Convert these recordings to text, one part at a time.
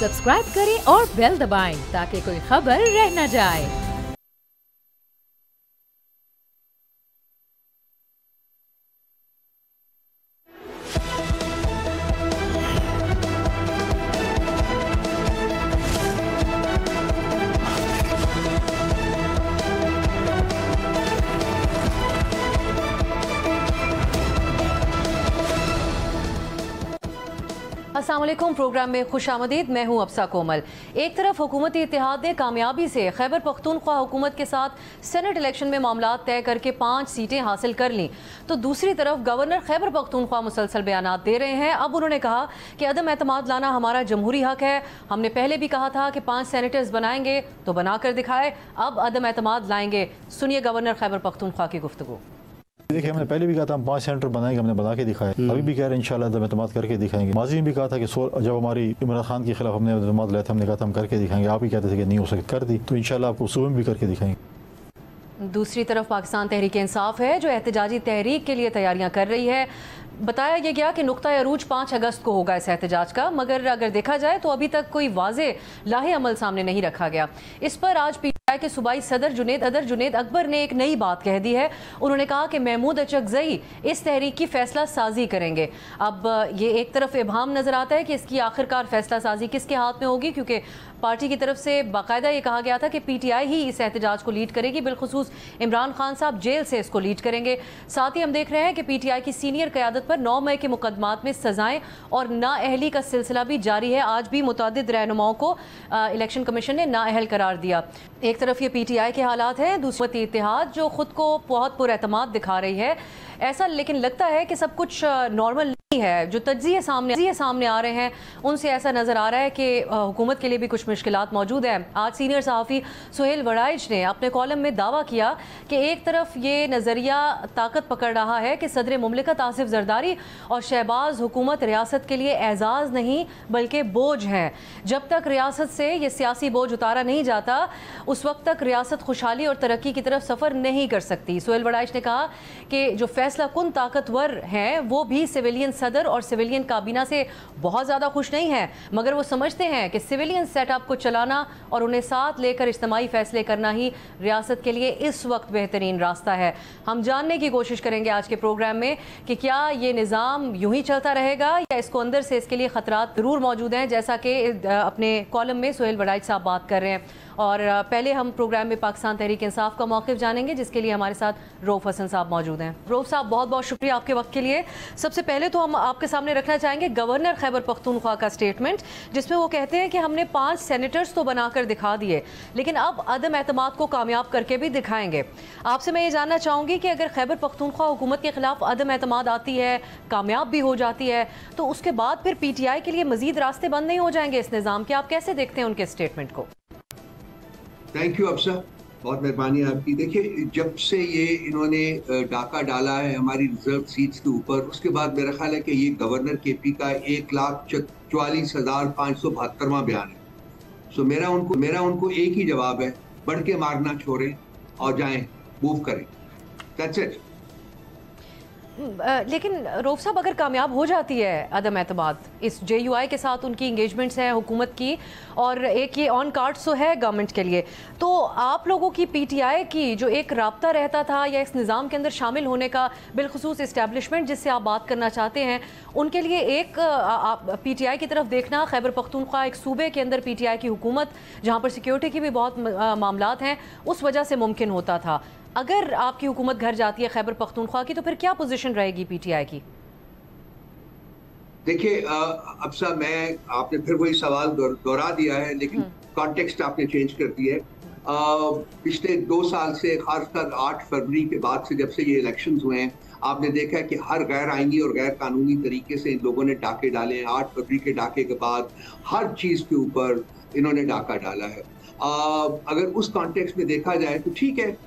Subscribe करें और bell दबाएं ताकि कोई खबर रह न जाए। अस्सलाम वालेकुम, प्रोग्राम में खुशामदीद। मैं हूं अब्सा कोमल। एक तरफ हुकूमती इत्तेहाद ने कामयाबी से खैबर पख्तूनख्वा हुकूमत के साथ सेनेट इलेक्शन में मामला तय करके 5 सीटें हासिल कर लीं, तो दूसरी तरफ गवर्नर खैबर पख्तूनख्वा मुसलसल बयानात दे रहे हैं। अब उन्होंने कहा कि अदम एतमाद लाना हमारा जमहूरी हक है। हमने पहले भी कहा था कि 5 सेनेटर्स बनाएंगे तो बनाकर दिखाए, अब अदम एतमाद लाएंगे। सुनिए गवर्नर खैबर पख्तूनख्वा की गुफ्तगू। देखिए, हमने पहले भी कहा था हम 5 सेंटर बनाएंगे, हमने बना के दिखाया। अभी भी कह रहे हैं इंशाल्लाह अदम एतमाद करके दिखाएंगे। माजी में भी कहा था कि जब हमारी इमरान खान के खिलाफ हमने एतमाद लाया था, हमने कहा था हम करके दिखाएंगे। आप ही कहते थे कि नहीं हो सकता, कर दी, तो इंशाल्लाह आपको सुबह में भी करके दिखाएंगे। दूसरी तरफ पाकिस्तान तहरीक इंसाफ है जो एहतजाजी तहरीक के लिए तैयारियां कर रही है। बताया यह गया कि नुक्ता अरूज 5 अगस्त को होगा इस एहतजाज का, मगर अगर देखा जाए तो अभी तक कोई वाज़े लाहे अमल सामने नहीं रखा गया। इस पर आज पीटीआई के सूबाई सदर जुनेद अकबर ने एक नई बात कह दी है। उन्होंने कहा कि महमूद अचकजई इस तहरीक की फैसला साजी करेंगे। अब ये एक तरफ इबहम नजर आता है कि इसकी आखिरकार फैसला साजी किसके हाथ में होगी, क्योंकि पार्टी की तरफ से बाकायदा ये कहा गया था कि पीटीआई ही इस एहतजाज को लीड करेगी, बिलखुसूस इमरान खान साहब जेल से इसको लीड करेंगे। साथ ही हम देख रहे हैं कि पीटीआई की सीनियर क़यादत पर 9 मई के मुकदमात में सजाएं और नाअहली का सिलसिला भी जारी है। आज भी मुतअद्दिद रहनुमाओं को इलेक्शन कमीशन ने नाअहल करार दिया। एक तरफ ये पीटीआई के हालात हैं, दूसरी इत्तेहाद जो खुद को बहुत पुरएतमाद दिखा रही है। ऐसा लेकिन लगता है कि सब कुछ नॉर्मल नहीं है। जो तज्ज़िये सामने आ रहे हैं उनसे ऐसा नज़र आ रहा है कि हुकूमत के लिए भी कुछ मुश्किलात मौजूद हैं। आज सीनियर सहाफ़ी सुहेल वड़ाइच ने अपने कॉलम में दावा किया कि एक तरफ ये नज़रिया ताकत पकड़ रहा है कि सदर मुमलिकत आसिफ जरदारी और शहबाज हुकूमत रियासत के लिए एजाज़ नहीं बल्कि बोझ है। जब तक रियासत से ये सियासी बोझ उतारा नहीं जाता उस वक्त तक रियासत खुशहाली और तरक्की की तरफ सफ़र नहीं कर सकती। सुहेल वड़ाइच ने कहा कि जो फैसला कुन ताकतवर हैं वो भी सिविलियन सदर और सिविलियन काबीना से बहुत ज़्यादा खुश नहीं है, मगर वो समझते हैं कि सिविलियन सेटअप को चलाना और उन्हें साथ लेकर इज्तिमाई फैसले करना ही रियासत के लिए इस वक्त बेहतरीन रास्ता है। हम जानने की कोशिश करेंगे आज के प्रोग्राम में कि क्या ये निज़ाम यूं ही चलता रहेगा या इसको अंदर से इसके लिए ख़तरात ज़रूर मौजूद हैं, जैसा कि अपने कॉलम में सुहेल वड़ाइच साहब बात कर रहे हैं। और पहले हम प्रोग्राम में पाकिस्तान तहरीक इंसाफ का मौक़िफ़ जानेंगे, जिसके लिए हमारे साथ रऊफ़ हसन साहब मौजूद हैं। रऊफ़ साहब, बहुत बहुत शुक्रिया आपके वक्त के लिए। सबसे पहले तो हम आपके सामने रखना चाहेंगे गवर्नर खैबर पख्तूनख्वा का स्टेटमेंट, जिसमें वो कहते हैं कि हमने 5 सेनेटर्स तो बनाकर दिखा दिए, लेकिन अब अदम एतमाद को कामयाब करके भी दिखाएंगे। आपसे मैं ये जानना चाहूँगी कि अगर खैबर पख्तूनख्वा हुकूमत के खिलाफ अदम एतमाद आती है, कामयाब भी हो जाती है, तो उसके बाद फिर पीटीआई के लिए मजीद रास्ते बंद नहीं हो जाएंगे इस निज़ाम के? आप कैसे देखते हैं उनके स्टेटमेंट को? थैंक यू अफसा, बहुत मेहरबानी आपकी। देखिए, जब से ये इन्होंने डाका डाला है हमारी रिजर्व सीट्स के ऊपर, उसके बाद मेरा ख्याल है कि ये गवर्नर केपी का 1,44,572वां बयान है। सो मेरा उनको एक ही जवाब है, बढ़ के मारना छोड़ें और जाएं, मूव करें। That's it. लेकिन रऊफ साहब, अगर कामयाब हो जाती है अदम एतमाद, इस JUI के साथ उनकी इंगेजमेंट्स हैं हुकूमत की और एक ये ऑन कार्ड्स तो है गवर्नमेंट के लिए, तो आप लोगों की पीटीआई की जो एक राब्ता रहता था या इस निज़ाम के अंदर शामिल होने का, बिलखुसूस इस्टेब्लिशमेंट जिससे आप बात करना चाहते हैं, उनके लिए एक पीटीआई की तरफ देखना, खैबर पख्तूनख्वा एक सूबे के अंदर पीटीआई की हुकूमत जहाँ पर सिक्योरिटी की भी बहुत मामलात हैं, उस वजह से मुमकिन होता था। अगर आपकी हुकूमत घर जाती है खैबर पख्तूनख्वा की, तो फिर क्या पोजीशन रहेगी पीटीआई की? देखिए अफसा, आपने फिर वही सवाल दोहरा दिया है, लेकिन कॉन्टेक्स्ट आपने चेंज कर दिया है। पिछले 2 साल से, खासकर 8 फरवरी के बाद से, जब से ये इलेक्शंस हुए हैं, आपने देखा है कि हर गैर आईनी और गैर कानूनी तरीके से इन लोगों ने डाके डाले हैं। 8 फरवरी के डाके के बाद हर चीज़ के ऊपर इन्होंने डाका डाला है। अगर उस कॉन्टेक्स्ट में देखा जाए तो ठीक है,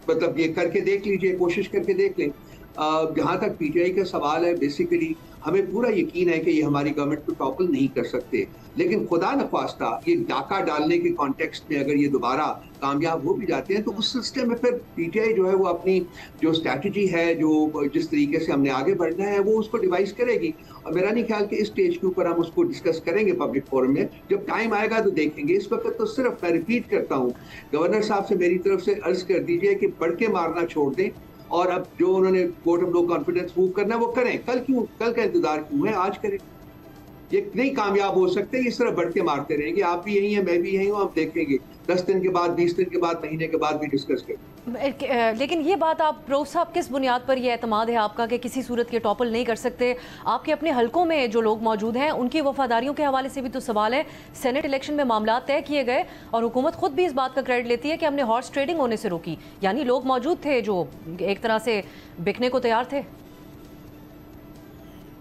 मतलब ये करके देख लीजिए, कोशिश करके देख लें। जहाँ तक पीटीआई का सवाल है, बेसिकली हमें पूरा यकीन है कि ये हमारी गवर्नमेंट को टॉपल नहीं कर सकते, लेकिन खुदा न ख्वास्ता ये डाका डालने के कॉन्टेक्स्ट में अगर ये दोबारा कामयाब हो भी जाते हैं तो उस सिलसिले में फिर पीटीआई जो है वो अपनी जो स्ट्रैटेजी है, जो जिस तरीके से हमने आगे बढ़ना है वो उसको डिवाइस करेगी। और मेरा नहीं ख्याल कि इस स्टेज के ऊपर हम उसको डिस्कस करेंगे पब्लिक फोरम में, जब टाइम आएगा तो देखेंगे। इस वक्त तो सिर्फ मैं रिपीट करता हूँ, गवर्नर साहब से मेरी तरफ से अर्ज कर दीजिए कि बढ़ के मारना छोड़ दें और अब जो उन्होंने vote of no confidence move करना है वो करें। कल का इंतजार क्यों है, आज करें। ये नहीं कामयाब हो सकते, इस तरह बढ़ के मारते रहेंगे। आप भी यही हैं, मैं भी यही हूँ, हम देखेंगे 10 दिन के बाद, 20 दिन के बाद, महीने के बाद भी डिस्कस करें। लेकिन ये बात आप रऊफ साहब किस बुनियाद पर ये एतमाद है आपका कि किसी सूरत के टॉपल नहीं कर सकते? आपके अपने हलकों में जो लोग मौजूद हैं उनकी वफादारियों के हवाले से भी तो सवाल है। सेनेट इलेक्शन में मामला तय किए गए और हुकूमत खुद भी इस बात का क्रेडिट लेती है कि हमने हॉर्स ट्रेडिंग होने से रोकी, यानी लोग मौजूद थे जो एक तरह से बिकने को तैयार थे।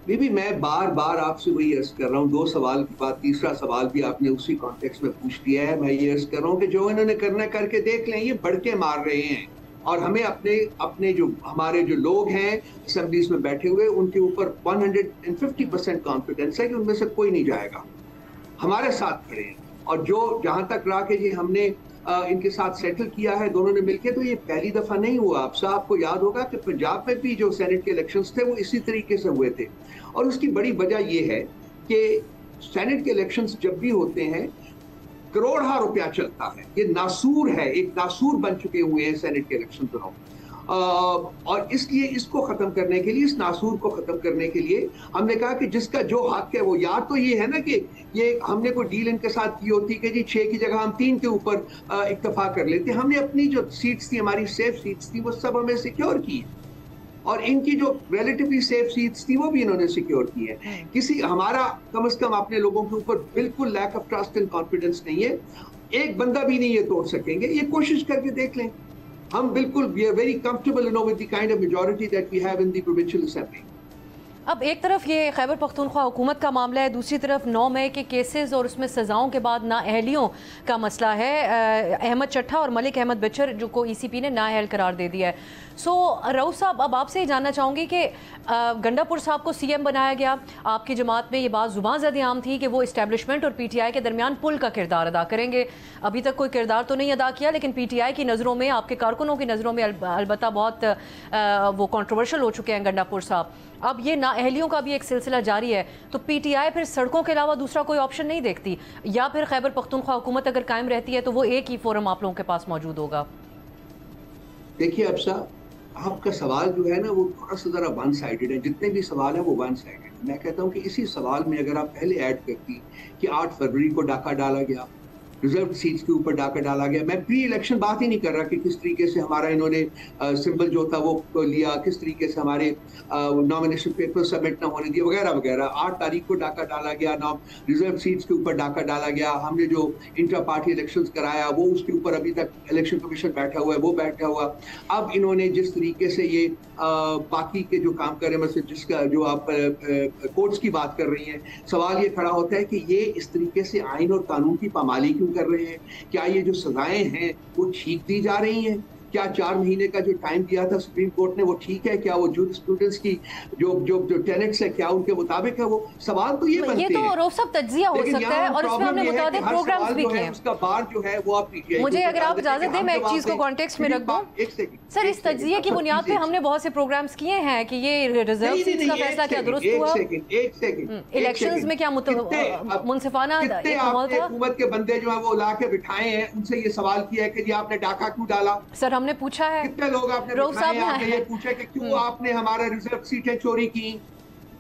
बीबी, मैं बार बार आपसे वही अर्ज कर रहा हूँ, 2 सवाल के बाद तीसरा सवाल भी आपने उसी कॉन्टेक्स्ट में पूछ लिया है। मैं ये अर्ज कर रहा हूँ कि जो इन्होंने करना करके देख लें, ये बढ़ के मार रहे हैं और हमें अपने जो हमारे जो लोग हैं असेंबलीज में बैठे हुए उनके ऊपर 150% कॉन्फिडेंस है कि उनमें से कोई नहीं जाएगा, हमारे साथ खड़े हैं। और जो जहां तक रहा कि जी हमने इनके साथ सेटल किया है दोनों ने मिलकर, तो ये पहली दफा नहीं हुआ। आपको याद होगा कि पंजाब में भी जो सेनेट के इलेक्शंस थे वो इसी तरीके से हुए थे और उसकी बड़ी वजह ये है कि सेनेट के इलेक्शंस जब भी होते हैं करोड़ा रुपया चलता है। ये नासूर है, एक नासूर बन चुके हुए हैं सेनेट के इलेक्शन दोनों। और इसलिए इसको खत्म करने के लिए, इस नासूर को खत्म करने के लिए हमने कहा कि जिसका जो हक है वो, या तो ये है ना कि ये हमने कोई डील इनके साथ की होती कि जी 6 की जगह हम 3 के ऊपर इत्तेफाक कर लेते। हमने अपनी जो सीट्स थी, हमारी सेफ सीट्स थी, वो सब हमें सिक्योर की और इनकी जो रिलेटिवली सेफ सीट्स थी वो भी इन्होंने सिक्योर की है। किसी हमारा कम से कम अपने लोगों के ऊपर बिल्कुल lack of trust and confidence नहीं है, एक बंदा भी नहीं ये तोड़ सकेंगे। ये कोशिश करके देख लें। हम बिल्कुल we are very comfortable with the kind of majority that we have in the provincial assembly. अब एक तरफ ये खैबर पख्तूनख्वा हुकूमत का मामला है, दूसरी तरफ 9 मई के केसेस और उसमें सज़ाओं के बाद नाअहलियों का मसला है। अहमद चट्ठा और मलिक अहमद बचर जो को ECP ने नाअहल करार दे दिया है। रऊफ साहब, अब आपसे ही जानना चाहूँगी कि गंडापुर साहब को CM बनाया गया, आपकी जमात में ये बात ज़ुबान ज़द आम थी कि वो इस्टेब्लिशमेंट और PTI के दरमियान पुल का किरदार अदा करेंगे। अभी तक कोई किरदार तो नहीं अदा किया, लेकिन PTI की नज़रों में, आपके कारकुनों की नज़रों में अलबत्ता बहुत वो कंट्रोवर्शियल हो चुके हैं गंडापुर साहब। अब ये नाअहलियों का भी एक सिलसिला जारी है, तो PTI फिर सड़कों के अलावा दूसरा कोई ऑप्शन नहीं देखती, या फिर खैबर पख्तूनख्वा हुकूमत अगर कायम रहती है तो वो एक ही फोरम आप लोगों के पास मौजूद होगा? देखिए अफसा, आपका सवाल जो है ना वो थोड़ा सा ज़रा वन साइडेड है। जितने भी सवाल है वो वन साइडेड है। मैं कहता हूँ कि इसी सवाल में अगर आप पहले ऐड करती कि 8 फरवरी को डाका डाला गया, रिजर्व सीट्स के ऊपर डाका डाला गया। मैं प्री इलेक्शन बात ही नहीं कर रहा कि किस तरीके से हमारा इन्होंने सिंबल जो था वो लिया, किस तरीके से हमारे नॉमिनेशन पेपर सबमिट ना होने दिए वगैरह वगैरह। 8 तारीख को डाका डाला गया, रिजर्व सीट्स के ऊपर डाका डाला गया। हमने जो इंटर पार्टी इलेक्शंस कराया वो उसके ऊपर अभी तक इलेक्शन कमीशन बैठा हुआ है, वो बैठा हुआ। अब इन्होंने जिस तरीके से ये बाकी के जो काम कर रहे हैं, मतलब जिसका जो आप कोर्ट्स की बात कर रही हैं, सवाल ये खड़ा होता है कि ये इस तरीके से आइन और कानून की पामाली क्यों कर रहे हैं? क्या ये जो सजाएं हैं वो ठीक दी जा रही हैं? क्या 4 महीने का जो टाइम दिया था सुप्रीम कोर्ट ने वो ठीक है? क्या वो जूरिस्प्रूडेंस की जो टेनेट्स है क्या उनके मुताबिक है? वो सवाल तो ये बनते हैं। ये तो रऊफ साहब तज्जिया हो सकता है और इसमें हमने मुताबिक प्रोग्राम्स भी किए हैं। उसका बार जो है वो आप PTI, मुझे अगर आप इजाजत दें मैं एक चीज को कॉन्टेक्स्ट में रख दूं। सर, इस तज्जिये की बुनियाद पे हमने बहुत से प्रोग्राम्स किए हैं कि ये रिजर्व सीट्स का फैसला क्या दुरुस्त हुआ? एक सेकंड, इलेक्शंस में क्या मुनसिफाना माहौल था? हुकूमत के बंदे जो है वो ला के बिठाए हैं, उनसे ये सवाल किया है कि जी आपने डाका क्यों डाला? सर, हमने पूछा है, कितने लोग आपने बिठाए हैं? आपने ये पूछा कि क्यों आपने हमारे रिजर्व सीटें चोरी की?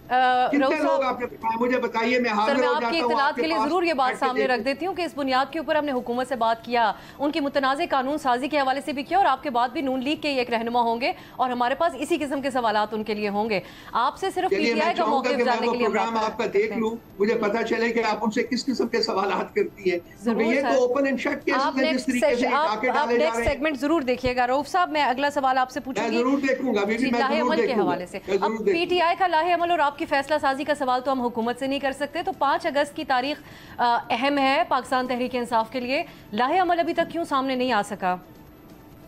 कितने लोग आपने बिठाए? मुझे बताइए, मैं हाजिर हो जाता हूं। आपकी इत्तलात के लिए जरूर ये बात सामने रख देती हूँ कि इस बुनियाद के ऊपर हमने हुकूमत से बात किया, उनकी मुतनाज़े कानून साजी के हवाले से भी किया और आपके बाद भी नून लीग के एक रहनुमा होंगे और हमारे पास इसी किस्म के सवालात उनके लिए होंगे। आपसे सिर्फ PTI का मौक़िफ़ जानने के लिए प्रोग्राम आपका देख लूं, मुझे पता चले कि आप उनसे किस किस्म के सवालात करती हैं। ये तो ओपन एंड शट केस है जिस तरीके से डाके डाले जा रहे हैं। सेगमेंट जरूर देखिएगा रऊफ साहब। मैं अगला सवाल आपसे पूछूंगी, जरूर देखूंगा लाहे अमल के हवाले से। अब PTI का लाहे अमल और आपकी फैसला साजी सवाल तो हम हुकूमत से नहीं कर सकते, तो 5 अगस्त की तारीख अहम है पाकिस्तान तहरीक इंसाफ के लिए। लाहे अमल अभी तक क्यों सामने नहीं आ सका?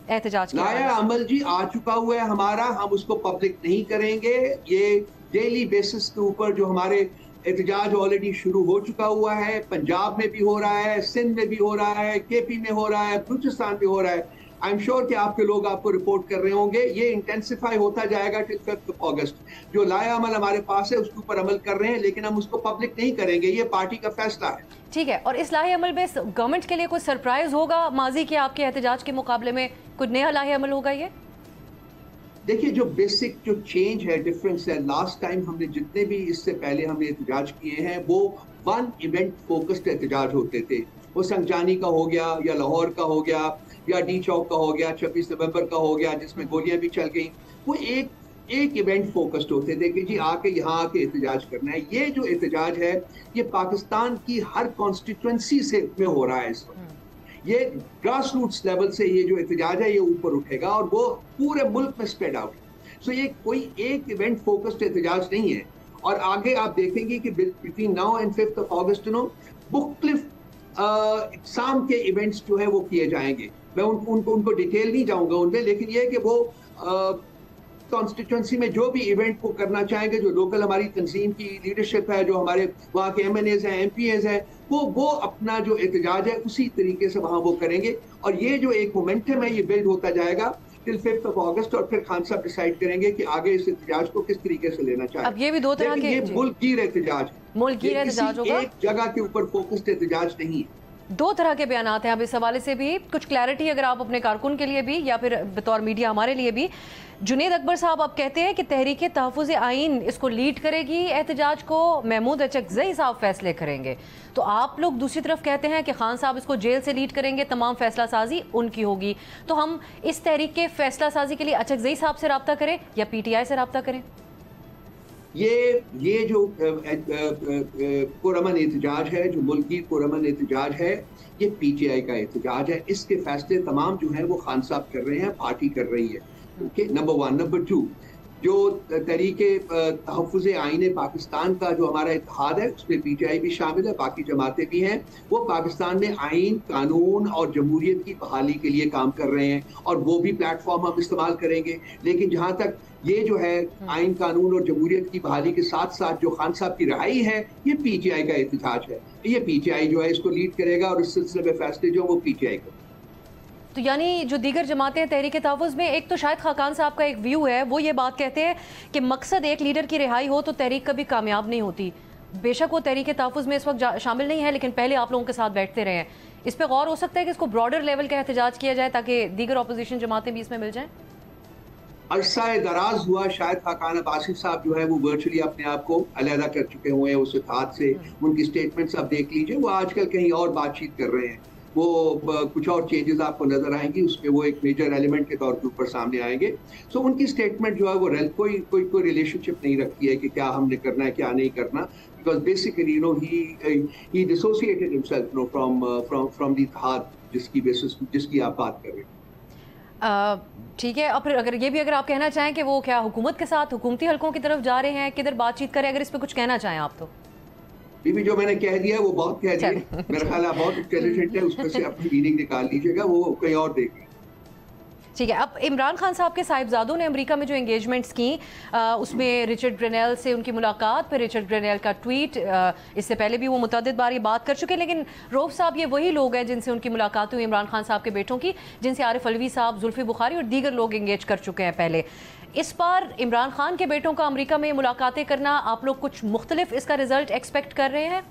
एहतजाज के लाया अमल जी आ चुका हुआ है हमारा, हम उसको पब्लिक नहीं करेंगे। ये डेली बेसिस के ऊपर जो हमारे एहतजाज ऑलरेडी शुरू हो चुका हुआ है, पंजाब में भी हो रहा है, सिंध में भी हो रहा है, केपी में हो रहा है, बलूचिस्तान में हो रहा है। आई एम श्योर कि आपके लोग आपको रिपोर्ट कर रहे होंगे। ये इंटेंसिफाई होता जाएगा टिल 5 अगस्त। जो लाया अमल हमारे पास है उसके ऊपर अमल कर रहे हैं, लेकिन हम उसको पब्लिक नहीं करेंगे, ये पार्टी का फैसला है। ठीक है, और इस लाहे अमल में गवर्नमेंट के लिए कोई सरप्राइज होगा माजी के आपके एहतजाज के मुकाबले में? कुछ नया लाहे अमल होगा ये? देखिए, जो बेसिक जो चेंज है, डिफरेंस है, लास्ट टाइम हमने जितने भी इससे पहले हमने एहतजाज किए हैं वो वन इवेंट फोकस्ड एहतजाज होते थे। वो संगजानी का हो गया या लाहौर का हो गया या डी चौक का हो गया, 26 नवंबर का हो गया जिसमें गोलियां भी चल गई। वो एक इवेंट फोकस्ड होते थे कि जी आके यहाँ आके एहतजाज करना है। ये जो एहतजाज है ये पाकिस्तान की हर कॉन्स्टिट्यूंसी से में हो रहा है इस वक्त। ये ग्रास रूट्स लेवल से ये जो एहतजाज है ये ऊपर उठेगा और वो पूरे मुल्क में स्प्रेड आउट है। सो ये कोई एक इवेंट फोकस्ड एहतजाज नहीं है। और आगे आप देखेंगे कि बिटवीन नाउ एंड 5 अगस्त मुख्तलिफ इक़साम के इवेंट्स जो है वो किए जाएंगे। मैं उनको डिटेल नहीं जाऊंगा उनमें, लेकिन ये है कि वो कॉन्स्टिट्यूंसी में जो भी इवेंट को करना चाहेंगे, जो लोकल हमारी तंजीम की लीडरशिप है, जो हमारे वहाँ के MNAs हैं, MPAs हैं, वो अपना जो एहतजाज है उसी तरीके से वहाँ वो करेंगे। और ये जो एक मोमेंटम है ये बिल्ड होता जाएगा टिल 5 अगस्त। और फिर खान साहब डिसाइड करेंगे कि आगे इस एहतजाज को किस तरीके से लेना चाहिए। अब ये भी दो तरह के, ये मुल्कगीर एहतजाज है, मुल्कगीर एहतजाज होगा, एक जगह के ऊपर फोकस्ड एहतजाज नहीं है। दो तरह के बयानात हैं। अब इस हवाले से भी कुछ क्लैरिटी अगर आप अपने कारकुन के लिए भी या फिर बतौर मीडिया हमारे लिए भी। जुनेद अकबर साहब आप कहते हैं कि तहरीक तहफ़्फ़ुज़ आइन इसको लीड करेगी, एहतजाज को महमूद अचकज़ई साहब फैसले करेंगे। तो आप लोग दूसरी तरफ कहते हैं कि खान साहब इसको जेल से लीड करेंगे, तमाम फैसला साजी उनकी होगी। तो हम इस तहरीक के फैसला साजी के लिए अचकज़ई साहब से रब्ता करें या PTI से रब्ता करें? ये जो पुरअमन एहतजाज है, जो मुल्की पुरअमन एहतजाज है, ये PTI का एहतजाज है। इसके फैसले तमाम जो है वो खान साहब कर रहे हैं, पार्टी कर रही है। Okay, number 1। नंबर 2, जो तहरीके तहफ़्फ़ुज़ आइन पाकिस्तान का जो हमारा इत्तेहाद है उसमें PTI भी शामिल है, बाकी जमातें भी हैं। वो पाकिस्तान में आइन, कानून और जमहूरियत की बहाली के लिए काम कर रहे हैं और वो भी प्लेटफॉर्म हम इस्तेमाल करेंगे। लेकिन जहाँ तक ये जो है आइन, कानून और जमहूरियत की बहाली के साथ साथ जो खान साहब की रिहाई है, ये PTI का एहतजाज है। ये PTI जो है इसको लीड करेगा और इस सिलसिले में फैसले जो वो PTI करेगा। तो यानी जो दीगर जमातें हैं तहरीक तहफ़्फ़ुज़ में, एक तो शायद खाकान साहब का एक व्यू है, वो ये बात कहते हैं कि मकसद एक लीडर की रिहाई हो तो तहरीक कभी कामयाब नहीं होती। बेशक वो तहरीक तहफ़्फ़ुज़ में इस वक्त शामिल नहीं है, लेकिन पहले आप लोगों के साथ बैठते रहे हैं। इस पर गौर हो सकता है कि इसको ब्रॉडर लेवल का एहतजाज किया जाए ताकि दीगर अपोजिशन जमातें भी इसमें मिल जाएं। अरसा दराज हुआ शायद खाकान अब्बासी साहब जो है वो वर्चुअली अपने आप को अलहदा कर चुके हुए हैं उस इत्तेहाद से। उनकी स्टेटमेंट्स आप देख लीजिए, वो आजकल कहीं और बातचीत कर रहे हैं। वो कुछ और चेंजेस आपको नजर आएंगी, उसमें वो एक मेजर एलिमेंट के तौर के ऊपर सामने आएंगे। सो उनकी स्टेटमेंट जो है वो कोई रिलेशनशिप नहीं रखती है कि क्या हमने करना है क्या नहीं करना, बिकॉज बेसिकली ही डिसोसिएटेड हिमसेल्फ फ्रॉम द इत्तेहाद जिसकी आप बात कर रहे हैं। ठीक है, और फिर अगर आप कहना चाहें कि वो क्या हुकूमत के साथ हुकूमती हलकों की तरफ जा रहे हैं, किधर बातचीत करें, अगर इस पर कुछ कहना चाहें आप तो। बीबी जो मैंने कह दिया वो बहुत कह दिया, मेरा ख्याल बहुत इंटेलिजेंट है, उसमें से अपनी मीनिंग निकाल लीजिएगा, वो कहीं और देखें। ठीक है, अब इमरान खान साहब के साहिबजादों ने अमेरिका में जो एंगेजमेंट्स की उसमें रिचर्ड ग्रेनेल से उनकी मुलाकात, फिर रिचर्ड ग्रेनेल का ट्वीट, इससे पहले भी वो मुतअद्दिद बार ये बात कर चुके हैं। लेकिन रऊफ साहब ये वही लोग हैं जिनसे उनकी मुलाकात हुई, इमरान खान साहब के बेटों की, जिनसे आरिफ अलवी साहब, जुल्फी बुखारी और दीगर लोग एंगेज कर चुके हैं पहले। इस बार इमरान खान के बेटों का अमेरिका में मुलाकातें करना, आप लोग कुछ मुख्तलिफ इसका रिजल्ट एक्सपेक्ट कर रहे हैं?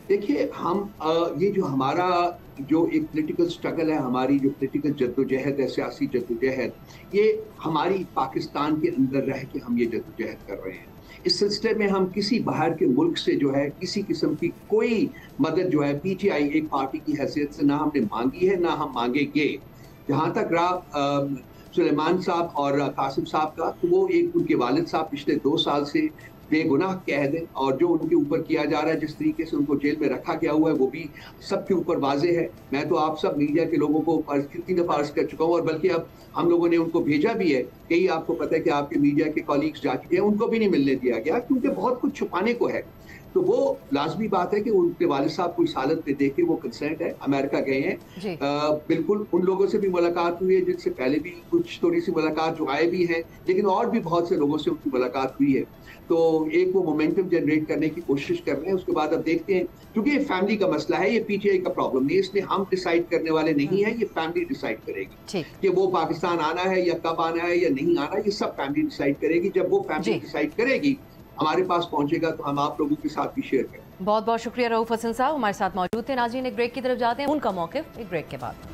देखिए, हम ये जो हमारा जो एक पॉलिटिकल स्ट्रगल है, हमारी जो पॉलिटिकल जद्दोजहद है, सियासी जद्दोजहद, ये हमारी पाकिस्तान के अंदर रह के हम ये जद्दोजहद कर रहे हैं। इस सिलसिले में हम किसी बाहर के मुल्क से जो है किसी किस्म की कोई मदद जो है PTI एक पार्टी की हैसियत से ना हमने मांगी है ना हम मांगेंगे। जहाँ तक रहा सुलेमान साहब और कासिम साहब का, तो वो एक उनके वालिद साहब पिछले 2 साल से बेगुनाह कैद है और जो उनके ऊपर किया जा रहा है, जिस तरीके से उनको जेल में रखा गया हुआ है, वो भी सबके ऊपर वाजे है। मैं तो आप सब मीडिया के लोगों को कितनी दफ़ा अर्ज कर चुका हूँ और बल्कि अब हम लोगों ने उनको भेजा भी है कई आपको पता है कि आपके मीडिया के कॉलीग्स जा चुके हैं, उनको भी नहीं मिलने दिया गया क्योंकि बहुत कुछ छुपाने को है। तो वो लाजमी बात है कि उनके वालिद साहब को इस हालत में देख के वो कंसर्न है, अमेरिका गए हैं। बिल्कुल उन लोगों से भी मुलाकात हुई है जिनसे पहले भी कुछ थोड़ी सी मुलाकात जो आए भी हैं, लेकिन और भी बहुत से लोगों से उनकी मुलाकात हुई है। तो एक वो मोमेंटम जनरेट करने की कोशिश कर रहे हैं। उसके बाद अब देखते हैं, क्योंकि ये फैमिली का मसला है, ये पीटीआई का प्रॉब्लम नहीं है, इसलिए हम डिसाइड करने वाले नहीं है, ये फैमिली डिसाइड करेगी कि वो पाकिस्तान आना है या कब आना है या नहीं आना, ये सब फैमिली डिसाइड करेगी। जब वो फैमिली डिसाइड करेगी, हमारे पास पहुंचेगा तो हम आप लोगों के साथ भी शेयर करें। बहुत बहुत शुक्रिया रऊफ हसन साहब, हमारे साथ मौजूद थे। नाज़रीन, एक ब्रेक की तरफ जाते हैं, उनका मौक़िफ़ एक ब्रेक के बाद।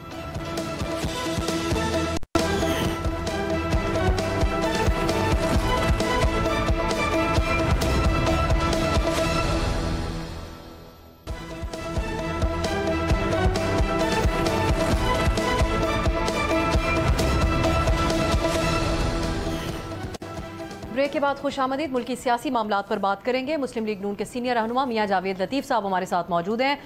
ब्रेक के बाद खुशामदीद। मुल्की सियासी मामलात पर बात करेंगे। मुस्लिम लीग नून के सीनियर रहनुमा मियां जावेद लतीफ़ साहब हमारे साथ मौजूद हैं।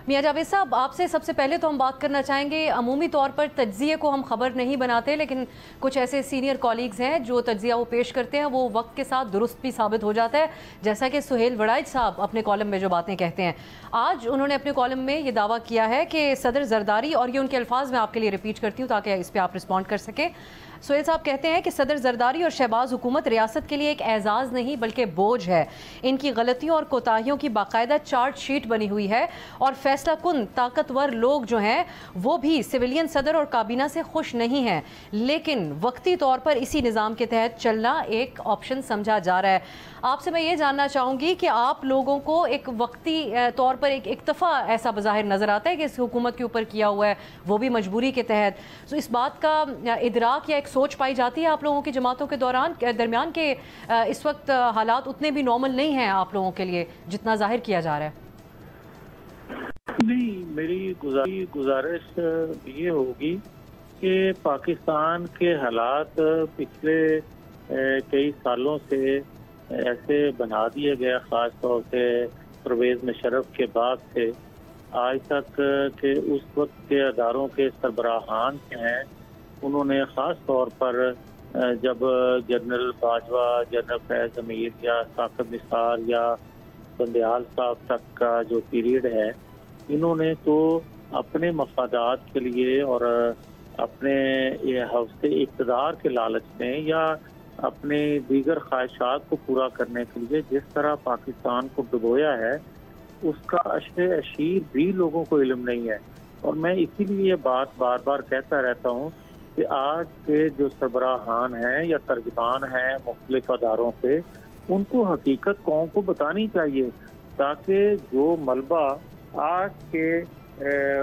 मियां जावेद साहब, आपसे सबसे पहले तो हम बात करना चाहेंगे, अमूमी तौर पर तज्ज़िये को हम खबर नहीं बनाते, लेकिन कुछ ऐसे सीनियर कॉलीग्स हैं जो तज्ज़िया वो पेश करते हैं वो वक्त के साथ दुरुस्त भी साबित हो जाता है, जैसा कि सुहेल वड़ाइच साहब अपने कॉलम में जो बातें कहते हैं। आज उन्होंने अपने कॉलम में ये दावा किया है कि सदर जरदारी, और ये उनके अल्फाज में आपके लिए रिपीट करती हूँ ताकि इस पर आप रिस्पॉन्ड कर सकें। सुहेल साहब कहते हैं कि सदर जरदारी और शहबाज हुकूमत रियासत के लिए एक एजाज़ नहीं बल्कि बोझ है। इनकी गलतियों और कोताहियों की बाकायदा चार्ट शीट बनी हुई है और फैसला कुन ताकतवर लोग जो हैं वो भी सिविलियन सदर और काबीना से खुश नहीं हैं, लेकिन वक्ती तौर पर इसी निज़ाम के तहत चलना एक ऑप्शन समझा जा रहा है। आपसे मैं ये जानना चाहूँगी कि आप लोगों को एक वक्ती तौर पर एक इक्तफ़ा ऐसा बज़ाहिर नज़र आता है कि इस हुकूमत के ऊपर किया हुआ है, वो भी मजबूरी के तहत, तो इस बात का इदराक या एक सोच पाई जाती है आप लोगों की जमातों के दरमियान के इस वक्त हालात उतने भी नॉर्मल नहीं हैं आप लोगों के लिए जितना जाहिर किया जा रहा है? नहीं, मेरी गुजारिश ये होगी कि पाकिस्तान के हालात पिछले कई सालों से ऐसे बना दिए गए, ख़ास तौर से परवेज़ मुशर्रफ के बाद से आज तक के उस वक्त के अदारों के सरबराहान हैं, उन्होंने ख़ास तौर पर जब जनरल बाजवा, जनरल फैज़ अमीर या साकिब निसार या बंदयाल साहब तक का जो पीरियड है, इन्होंने तो अपने मफादात के लिए और अपने हफ्ते इक़्तिदार के लालच में या अपने दीगर ख्वाहिशात को पूरा करने के लिए जिस तरह पाकिस्तान को डुबोया है, उसका अशरे अशीर भी लोगों को इल्म नहीं है। और मैं इसीलिए ये बात बार बार कहता रहता हूँ कि आज के जो सरबराहान हैं या तर्जमान हैं मुख्तलिफ अदारों से, उनको हकीकत कौम को बतानी चाहिए, ताकि जो मलबा आज के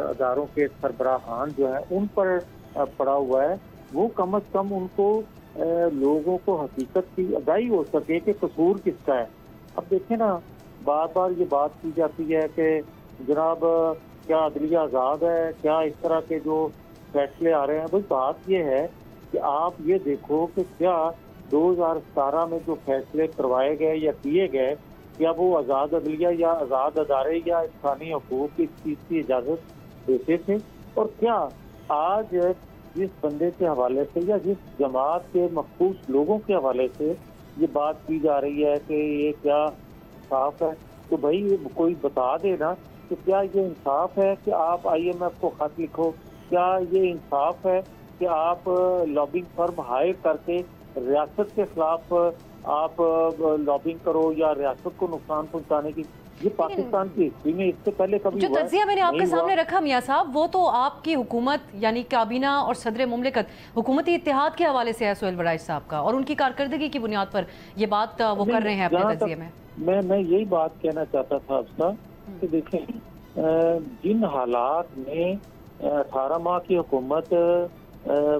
अदारों के सरबराहान जो है उन पर पड़ा हुआ है, वो कम अज कम उनको लोगों को हकीकत की अदाई हो सके कि कसूर किसका है। अब देखें ना, बार बार ये बात की जाती है कि जनाब क्या अदलिया आज़ाद है, क्या इस तरह के जो फैसले आ रहे हैं। भाई बात ये है कि आप ये देखो कि क्या 2017 में जो फैसले करवाए गए या किए गए, क्या वो आज़ाद अदलिया या आज़ाद अदारे या इंसानी हकूक़ इस चीज़ की इजाज़त देते थे? और क्या आज जिस बंदे के हवाले से या जिस जमात के मखसूस लोगों के हवाले से ये बात की जा रही है कि ये क्या इंसाफ है, तो भाई ये कोई बता देना कि क्या ये इंसाफ है कि आप IMF को खत लिखो, क्या ये इंसाफ है कि आप लॉबिंग फर्म हायर करके रियासत के खिलाफ आप लॉबिंग करो या रियासत को नुकसान पहुंचाने की? ये पाकिस्तान की हिस्ट्री में इससे पहले कभी जो तज्जिया मैंने आपके सामने रखा मियां साहब, वो तो आपकी हुकूमत यानी काबीना और सदर मुमलिकत हुकूमती इत्तेहाद के हवाले से है सुहेल वड़ाइच साहब का, और उनकी कारकर्दगी की बुनियाद पर ये बात वो कर रहे हैं अपने तज्जिये में। मैं यही बात कहना चाहता था आपसे कि देखें, जिन हालात में 18 माह की हुकूमत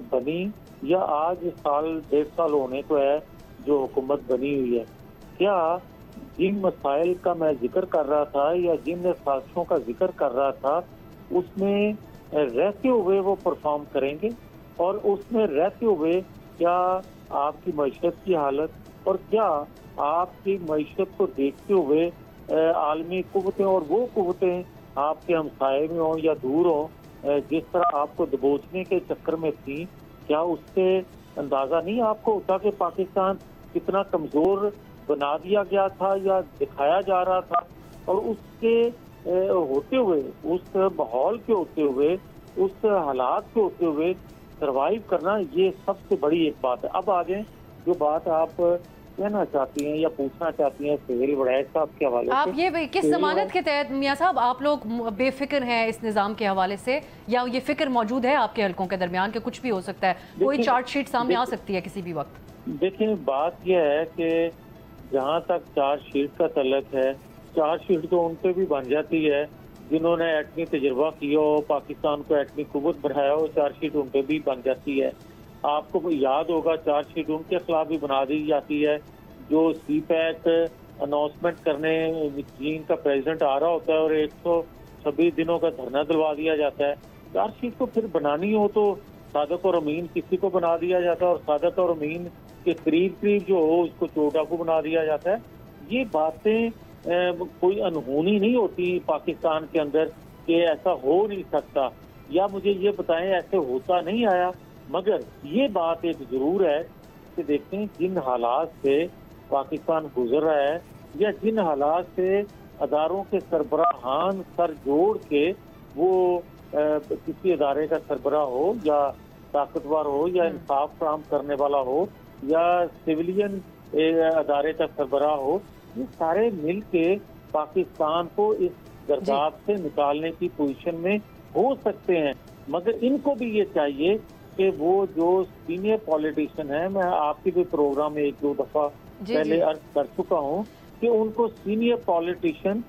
बनी या आज साल 1.5 साल होने को है जो हुकूमत बनी हुई है, क्या जिन मसाइल का मैं जिक्र कर रहा था या जिन साजिशों का जिक्र कर रहा था उसमें रहते हुए वो परफॉर्म करेंगे? और उसमें रहते हुए क्या आपकी मईशत की हालत और क्या आपकी मईशत को देखते हुए आलमी कुव्वतें और वो कुव्वतें आपके हमसाये में हों या दूर हों, जिस तरह आपको दबोचने के चक्कर में थी, क्या उससे अंदाजा नहीं आपको होता कि पाकिस्तान कितना कमजोर बना दिया गया था या दिखाया जा रहा था। और उसके होते हुए, उस माहौल के होते हुए, उस हालात के होते हुए सरवाइव करना, ये सबसे बड़ी एक बात है। अब आगे जो बात आप कहना चाहती हैं या पूछना चाहती हैं सुहेल वड़ैच साहब के हवाले से, आप ये किस जमानत के तहत मियां साहब आप लोग बेफिक्र हैं इस निज़ाम के हवाले से, या ये फिक्र मौजूद है आपके हलकों के दरमियान कि कुछ भी हो सकता है, कोई चार्जशीट सामने आ सकती है किसी भी वक्त? देखिए, बात यह है कि जहाँ तक चार्जशीट का तल्लक है, चार्जशीट तो उन पे भी बन जाती है जिन्होंने एटमी तजुर्बा किया हो, पाकिस्तान को एटमी कुव्वत बढ़ाया हो, चार्जशीट उन पे भी बन जाती है। आपको याद होगा चार्जशीट उनके खिलाफ भी बना दी जाती है जो CPEC अनाउंसमेंट करने चीन का प्रेसिडेंट आ रहा होता है और 126 दिनों का धरना दिलवा दिया जाता है। चार्जशीट को फिर बनानी हो तो सादक और अमीन किसी को बना दिया जाता है और सादक और अमीन के करीब जो हो उसको चोटा को बना दिया जाता है। ये बातें कोई अनहोनी नहीं होती पाकिस्तान के अंदर कि ऐसा हो नहीं सकता, या मुझे ये बताएं ऐसे होता नहीं आया। मगर ये बात एक जरूर है कि देखें जिन हालात से पाकिस्तान गुजर रहा है या जिन हालात से अदारों के सरबराहान सर जोड़ के वो किसी अदारे का सरबराह हो या ताकतवर हो या इंसाफ फराहम करने वाला हो या सिविलियन अदारे का सरबराह हो, ये सारे मिल के पाकिस्तान को इस गर्दाब से निकालने की पोजीशन में हो सकते हैं। मगर इनको भी ये चाहिए कि वो जो सीनियर पॉलिटिशियन है, मैं आपके भी प्रोग्राम में 1-2 दफा पहले अर्ज कर चुका हूँ कि उनको सीनियर पॉलिटिशियन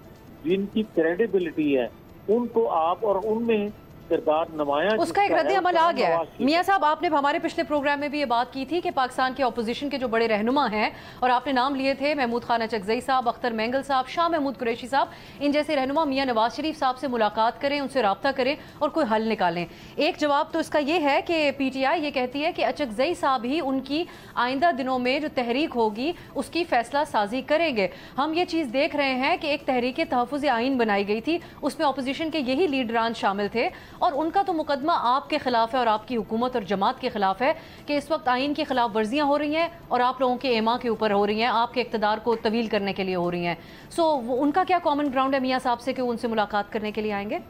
जिनकी क्रेडिबिलिटी है उनको आप और उनमें किरदार नमाया, उसका एक रद्द अमल आ गया है। मियां साहब, आपने हमारे पिछले प्रोग्राम में भी ये बात की थी कि पाकिस्तान के अपोजिशन के जो बड़े रहनुमा हैं, और आपने नाम लिए थे महमूद खान अचकजई साहब, अख्तर मेंगल साहब, शाह महमूद कुरैशी साहब, इन जैसे रहनुमा मियां नवाज शरीफ साहब से मुलाकात करें, उनसे रब्ता करें और कोई हल निकालें। एक जवाब तो इसका ये है कि PTI ये कहती है कि अचकजई साहब ही उनकी आइंदा दिनों में जो तहरीक होगी उसकी फैसला साजी करेंगे। हम ये चीज़ देख रहे हैं कि एक तहरीक तहफ़्फ़ुज़ आइन बनाई गई थी, उसमें अपोजिशन के यही लीडरान शामिल थे और उनका तो मुकदमा आपके खिलाफ है और आपकी हुकूमत और जमात के खिलाफ है कि इस वक्त आइन की खिलाफ वर्जियां हो रही हैं और आप लोगों के एमा के ऊपर हो रही हैं, आपके इक़्तिदार को तवील करने के लिए हो रही हैं। सो उनका क्या कॉमन ग्राउंड है मियां साहब से कि उनसे मुलाकात करने के लिए आएंगे?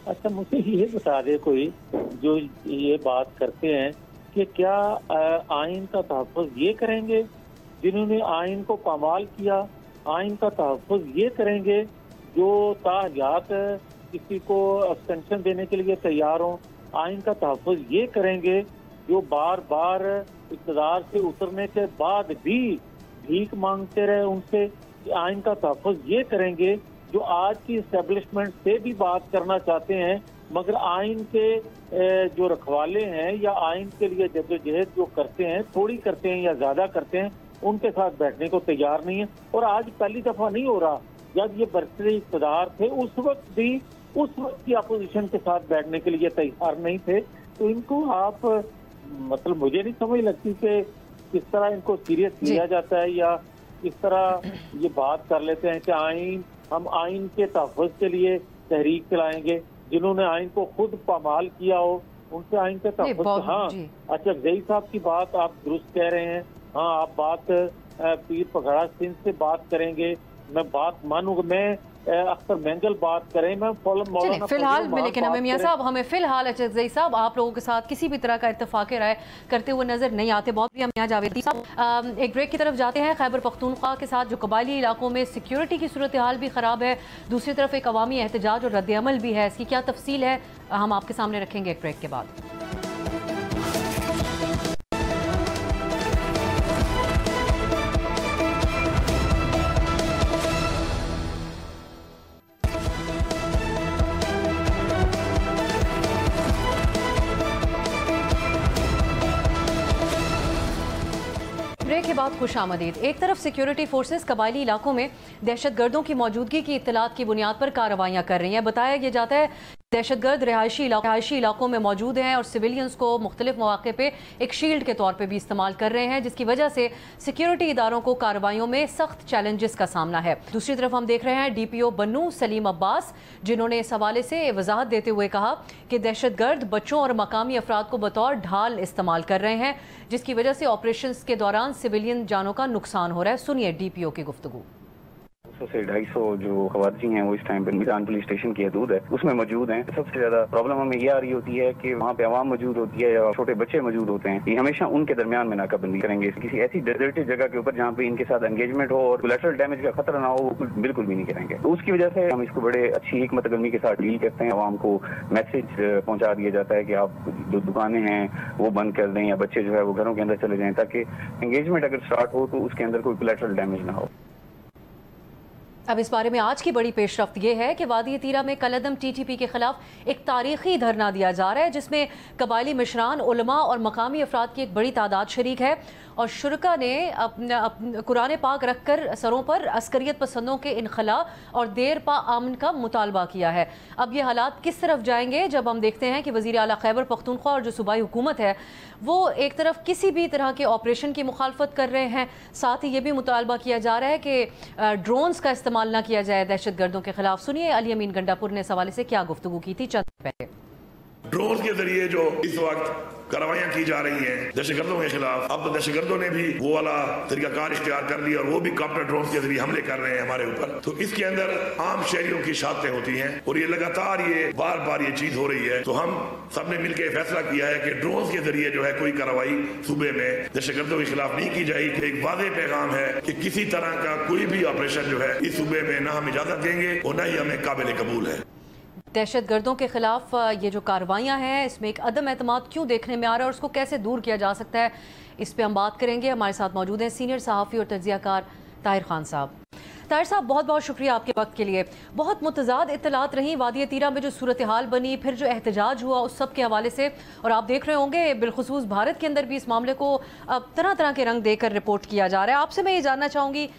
अच्छा, मुझे ये बता दे कोई जो ये बात करते हैं कि क्या आइन का तहफ़्फ़ुज़ ये करेंगे जिन्होंने आइन को पामाल किया, आइन का तहफ़्फ़ुज़ ये करेंगे जो ताहयात किसी को एक्सटेंशन देने के लिए तैयार हों, आइन का तहफ़्फ़ुज़ ये करेंगे जो बार बार इक़्तिदार से उतरने के बाद भी भीख मांगते रहे उनसे, आइन का तहफ़्फ़ुज़ ये करेंगे जो आज की इस्टेब्लिशमेंट से भी बात करना चाहते हैं मगर आइन के जो रखवाले हैं या आइन के लिए जद्दोजहद जो करते हैं, थोड़ी करते हैं या ज्यादा करते हैं, उनके साथ बैठने को तैयार नहीं है। और आज पहली दफा नहीं हो रहा, जब ये बरसरी इक़्तिदार थे उस वक्त भी उस वक्त की अपोजिशन के साथ बैठने के लिए तैयार नहीं थे। तो इनको आप मतलब मुझे नहीं समझ लगती कि किस तरह इनको सीरियस लिया जाता है या किस तरह ये बात कर लेते हैं कि हम आइन के तहफ़्फ़ुज़ के लिए तहरीक चलाएंगे। जिन्होंने आइन को खुद पामाल किया हो उनसे आइन के तहफ़्फ़ुज़। हाँ, अच्छा, जई साहब की बात आप दुरुस्त कह रहे हैं। हाँ, आप बात पीर पगड़ा सिंह से बात करेंगे, मैं बात मानूंगा, मैं अख्तर मेंगल बात करें, मैं फिलहाल लेकिन हमें मियां साहब हमें फिलहाल अचकजई साहब आप लोगों के साथ किसी भी तरह का इत्तेफाक राय करते हुए नजर नहीं आते। बहुत भी हम यहाँ जावेदी साहब एक ब्रेक की तरफ जाते हैं। खैबर पख्तूनख्वा के साथ जो कबायली इलाकों में सिक्योरिटी की सूरत हाल भी ख़राब है, दूसरी तरफ एक अवामी एहतजाज और रद्द अमल भी है, इसकी क्या तफसील है हम आपके सामने रखेंगे एक ब्रेक के बाद। ब्रेक के बाद खुशामदीद। एक तरफ सिक्योरिटी फोर्सेस कबायली इलाकों में दहशतगर्दों की मौजूदगी की इत्तलात की बुनियाद पर कार्रवाइयां कर रही हैं। बताया यह जाता है दहशतगर्द रिहायशी इलाकों में मौजूद हैं और सिविलियंस को मुख्तलिफ मौके पे एक शील्ड के तौर पे भी इस्तेमाल कर रहे हैं, जिसकी वजह से सिक्योरिटी इदारों को कार्रवाइयों में सख्त चैलेंजेस का सामना है। दूसरी तरफ हम देख रहे हैं DPO बन्नू सलीम अब्बास, जिन्होंने इस हवाले से वजाहत देते हुए कहा कि दहशतगर्द बच्चों और मकामी अफराद को बतौर ढाल इस्तेमाल कर रहे हैं, जिसकी वजह से ऑपरेशन के दौरान सिविलियन जानों का नुकसान हो रहा है। सुनिए DPO की गुफ्तगू। 200 से 250 जो खवाती हैं वो इस टाइम पे मीरान पुलिस स्टेशन की हदूद है उसमें मौजूद हैं। सबसे ज्यादा प्रॉब्लम हमें ये आ रही होती है कि वहाँ पे आवाम मौजूद होती है या छोटे बच्चे मौजूद होते हैं। ये हमेशा उनके दरमियान में नाकाबंदी करेंगे, किसी ऐसी डेजर्टेड जगह के ऊपर जहाँ पे इनके साथ एंगेजमेंट हो और कोलैटरल डैमेज का खतरा ना हो, वो बिल्कुल भी नहीं करेंगे। तो उसकी वजह से हम इसको बड़े अच्छी हिकमत अमली के साथ डील करते हैं। आवाम को मैसेज पहुँचा दिया जाता है कि आप जो दुकानें हैं वो बंद कर दें या बच्चे जो है वो घरों के अंदर चले जाएं, ताकि एंगेजमेंट अगर स्टार्ट हो तो उसके अंदर कोई कोलैटरल डैमेज ना हो। अब इस बारे में आज की बड़ी पेशरफ्त ये है कि वादी तीरा में कलअदम TTP के खिलाफ एक तारीखी धरना दिया जा रहा है, जिसमें कबायली मिशरान, उलमा और मकामी अफराद की एक बड़ी तादाद शरीक है और शुरका ने अपने कुरान पाक रखकर सरों पर अस्करियत पसंदों के इनखला और देर पा आमन का मुतालबा किया है। अब ये हालात किस तरफ जाएंगे जब हम देखते हैं कि वज़ीर आला खैबर पख्तूनख्वा और जो सूबाई हुकूमत है वो एक तरफ किसी भी तरह के ऑपरेशन की मुखालफत कर रहे हैं, साथ ही ये भी मुतालबा किया जा रहा है कि ड्रोन्स का इस्तेमाल न किया जाए दहशत गर्दों के खिलाफ। सुनिए अली अमीन गंडापुर ने इस हवाले से क्या गुफ्तगू की थी चंद पहले। ड्रोन के जरिए जो इस वक्त कार्रवाइयां की जा रही हैं दहशतगर्दों के खिलाफ, अब तो दहशतगर्दों ने भी वो वाला तरीकाकार इख्तियार कर लिया और वो भी कॉप्टर ड्रोन के जरिए हमले कर रहे हैं हमारे ऊपर। तो इसके अंदर आम शहरियों की शहादतें होती हैं और ये लगातार ये बार बार ये चीज हो रही है। तो हम सबने मिलकर फैसला किया है कि ड्रोन के जरिए जो है कोई कार्रवाई सूबे में दहशतगर्दों के खिलाफ नहीं की जाएगी। एक वादे पैगाम है कि किसी तरह का कोई भी ऑपरेशन जो है इस सूबे में ना हम इजाजत देंगे और न ही हमें काबिल कबूल है। दहशत गर्दों के खिलाफ ये जो कार्रवाइयाँ हैं इसमें एक अदम एतमाद क्यों देखने में आ रहा है और उसको कैसे दूर किया जा सकता है, इस पे हम बात करेंगे। हमारे साथ मौजूद हैं सीनियर सहाफ़ी और तज्ज़ियाकार ताहिर खान साहब। ताहिर साहब, बहुत बहुत शुक्रिया आपके वक्त के लिए। बहुत मुतज़ाद इत्तलात रही वादी तीरा में जो सूरत हाल बनी, फिर जो एहतजाज हुआ उस सब के हवाले से, और आप देख रहे होंगे बिलखुसूस भारत के अंदर भी इस मामले को अब तरह तरह के रंग देकर रिपोर्ट किया जा रहा है। आपसे मैं ये जानना चाहूँगी